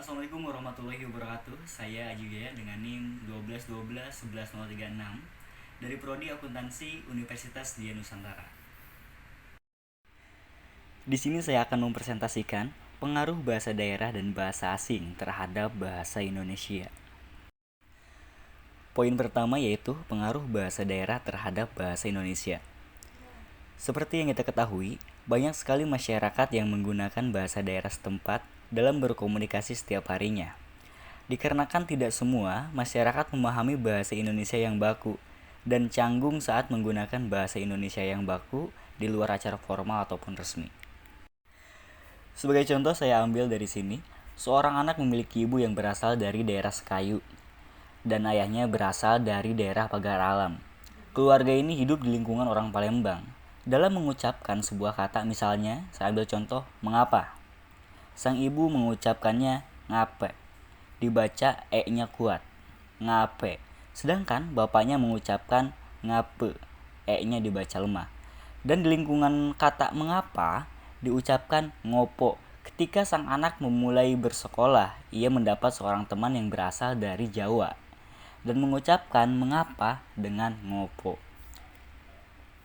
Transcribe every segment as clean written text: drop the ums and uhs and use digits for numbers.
Assalamualaikum warahmatullahi wabarakatuh. Saya Aji Jaya dengan NIM 121211036 dari Prodi Akuntansi Universitas Dian Nusantara. Di sini saya akan mempresentasikan pengaruh bahasa daerah dan bahasa asing terhadap bahasa Indonesia. Poin pertama yaitu pengaruh bahasa daerah terhadap bahasa Indonesia. Seperti yang kita ketahui, banyak sekali masyarakat yang menggunakan bahasa daerah setempat dalam berkomunikasi setiap harinya. Dikarenakan tidak semua masyarakat memahami bahasa Indonesia yang baku dan canggung saat menggunakan bahasa Indonesia yang baku di luar acara formal ataupun resmi. Sebagai contoh saya ambil dari sini, seorang anak memiliki ibu yang berasal dari daerah Sekayu dan ayahnya berasal dari daerah Pagar Alam. Keluarga ini hidup di lingkungan orang Palembang. Dalam mengucapkan sebuah kata misalnya, saya ambil contoh mengapa. Sang ibu mengucapkannya ngape. Dibaca e-nya kuat, ngape. Sedangkan bapaknya mengucapkan ngape, e-nya dibaca lemah. Dan di lingkungan kata mengapa diucapkan ngopo. Ketika sang anak memulai bersekolah, ia mendapat seorang teman yang berasal dari Jawa dan mengucapkan mengapa dengan ngopo.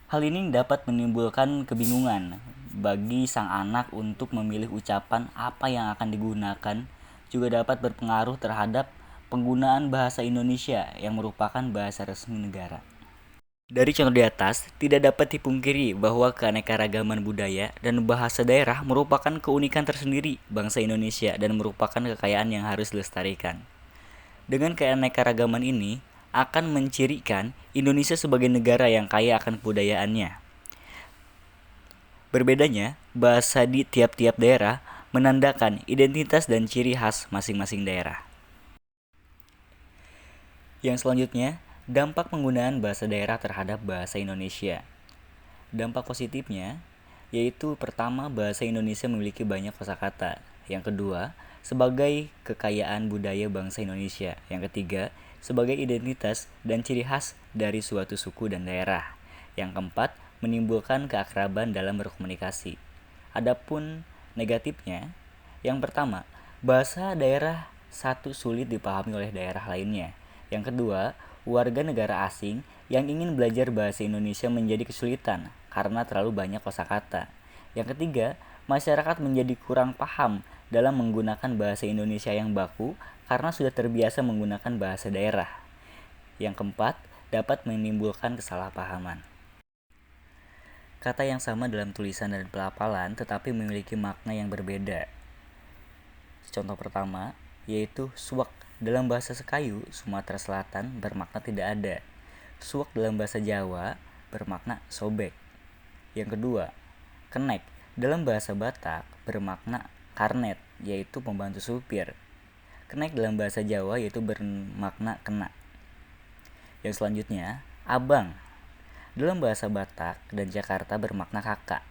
Hal ini dapat menimbulkan kebingungan bagi sang anak untuk memilih ucapan apa yang akan digunakan, juga dapat berpengaruh terhadap penggunaan bahasa Indonesia yang merupakan bahasa resmi negara. Dari contoh di atas, tidak dapat dipungkiri bahwa keanekaragaman budaya dan bahasa daerah merupakan keunikan tersendiri bangsa Indonesia dan merupakan kekayaan yang harus dilestarikan. Dengan keanekaragaman ini, akan mencirikan Indonesia sebagai negara yang kaya akan kebudayaannya. Berbedanya, bahasa di tiap-tiap daerah menandakan identitas dan ciri khas masing-masing daerah. Yang selanjutnya, dampak penggunaan bahasa daerah terhadap bahasa Indonesia. Dampak positifnya yaitu pertama, bahasa Indonesia memiliki banyak kosakata. Yang kedua, sebagai kekayaan budaya bangsa Indonesia. Yang ketiga, sebagai identitas dan ciri khas dari suatu suku dan daerah. Yang keempat, menimbulkan keakraban dalam berkomunikasi. Adapun negatifnya, yang pertama, bahasa daerah satu sulit dipahami oleh daerah lainnya. Yang kedua, warga negara asing yang ingin belajar bahasa Indonesia menjadi kesulitan karena terlalu banyak kosakata. Yang ketiga, masyarakat menjadi kurang paham dalam menggunakan bahasa Indonesia yang baku karena sudah terbiasa menggunakan bahasa daerah. Yang keempat, dapat menimbulkan kesalahpahaman. Kata yang sama dalam tulisan dan pelafalan tetapi memiliki makna yang berbeda. Contoh pertama yaitu suwak dalam bahasa Sekayu, Sumatera Selatan bermakna tidak ada. Suwak dalam bahasa Jawa bermakna sobek. Yang kedua, kenek dalam bahasa Batak bermakna karnet, yaitu pembantu supir. Kenek dalam bahasa Jawa yaitu bermakna kena. Yang selanjutnya, abang dalam bahasa Batak dan Jakarta bermakna kakak.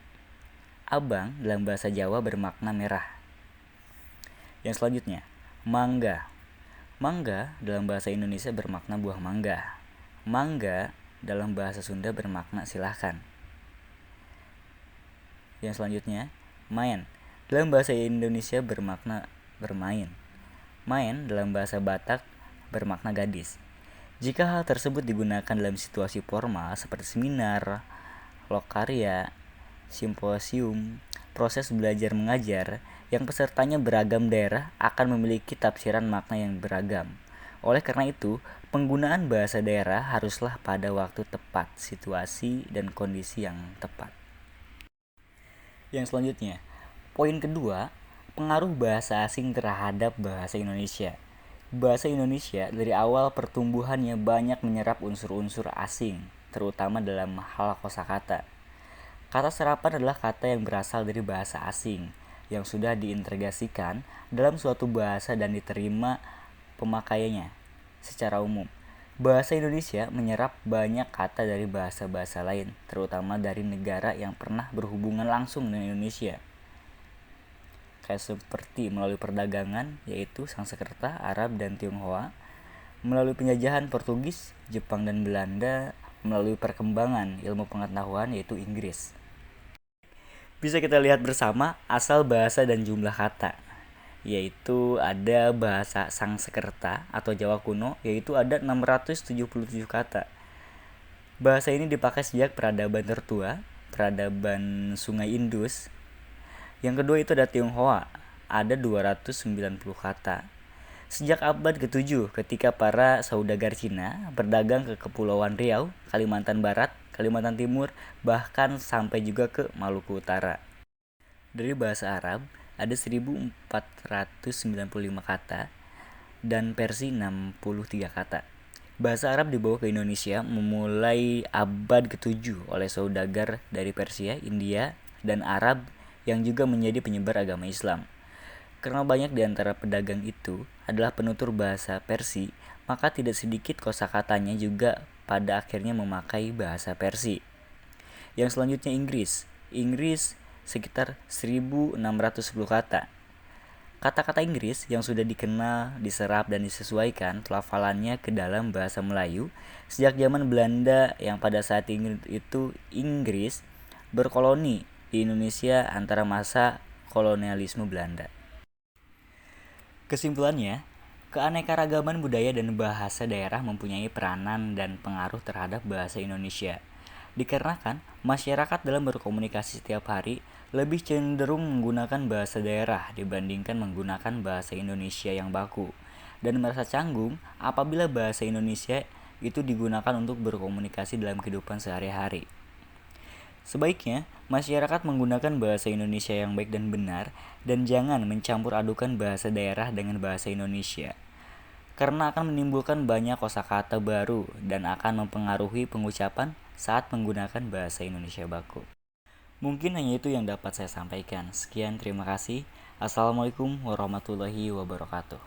Abang dalam bahasa Jawa bermakna merah. Yang selanjutnya, mangga. Mangga dalam bahasa Indonesia bermakna buah mangga. Mangga dalam bahasa Sunda bermakna silahkan. Yang selanjutnya, main dalam bahasa Indonesia bermakna bermain. Main dalam bahasa Batak bermakna gadis. Jika hal tersebut digunakan dalam situasi formal seperti seminar, lokarya, simposium, proses belajar mengajar yang pesertanya beragam daerah akan memiliki tafsiran makna yang beragam. Oleh karena itu, penggunaan bahasa daerah haruslah pada waktu tepat, situasi dan kondisi yang tepat. Yang selanjutnya, poin kedua, pengaruh bahasa asing terhadap bahasa Indonesia. Bahasa Indonesia dari awal pertumbuhannya banyak menyerap unsur-unsur asing, terutama dalam hal kosakata. Kata serapan adalah kata yang berasal dari bahasa asing, yang sudah diintegrasikan dalam suatu bahasa dan diterima pemakaiannya secara umum. Bahasa Indonesia menyerap banyak kata dari bahasa-bahasa lain, terutama dari negara yang pernah berhubungan langsung dengan Indonesia. Kayak seperti melalui perdagangan, yaitu Sanskerta, Arab, dan Tionghoa, melalui penjajahan Portugis, Jepang, dan Belanda, melalui perkembangan ilmu pengetahuan, yaitu Inggris. Bisa kita lihat bersama asal bahasa dan jumlah kata. yaitu ada bahasa Sangsekerta atau Jawa kuno, yaitu ada 677 kata. Bahasa ini dipakai sejak peradaban tertua, peradaban Sungai Indus. Yang kedua itu ada Tionghoa, ada 290 kata. Sejak abad ke-7 ketika para saudagar Cina berdagang ke Kepulauan Riau, Kalimantan Barat, Kalimantan Timur, bahkan sampai juga ke Maluku Utara. Dari bahasa Arab ada 1495 kata dan Persia 63 kata. Bahasa Arab dibawa ke Indonesia memulai abad ke-7 oleh saudagar dari Persia, India, dan Arab yang juga menjadi penyebar agama Islam. Karena banyak di antara pedagang itu adalah penutur bahasa Persia, maka tidak sedikit kosakatanya juga pada akhirnya memakai bahasa Persia. Yang selanjutnya Inggris. Inggris sekitar 1610 kata. Kata-kata Inggris yang sudah dikenal, diserap, dan disesuaikan pelafalannya ke dalam bahasa Melayu sejak zaman Belanda yang pada saat itu Inggris berkoloni di Indonesia antara masa kolonialisme Belanda. Kesimpulannya, keanekaragaman budaya dan bahasa daerah mempunyai peranan dan pengaruh terhadap bahasa Indonesia. Dikarenakan masyarakat dalam berkomunikasi setiap hari lebih cenderung menggunakan bahasa daerah dibandingkan menggunakan bahasa Indonesia yang baku, dan merasa canggung apabila bahasa Indonesia itu digunakan untuk berkomunikasi dalam kehidupan sehari-hari. Sebaiknya, masyarakat menggunakan bahasa Indonesia yang baik dan benar dan jangan mencampur adukan bahasa daerah dengan bahasa Indonesia. Karena akan menimbulkan banyak kosakata baru dan akan mempengaruhi pengucapan saat menggunakan bahasa Indonesia baku. Mungkin hanya itu yang dapat saya sampaikan. Sekian, terima kasih. Assalamualaikum warahmatullahi wabarakatuh.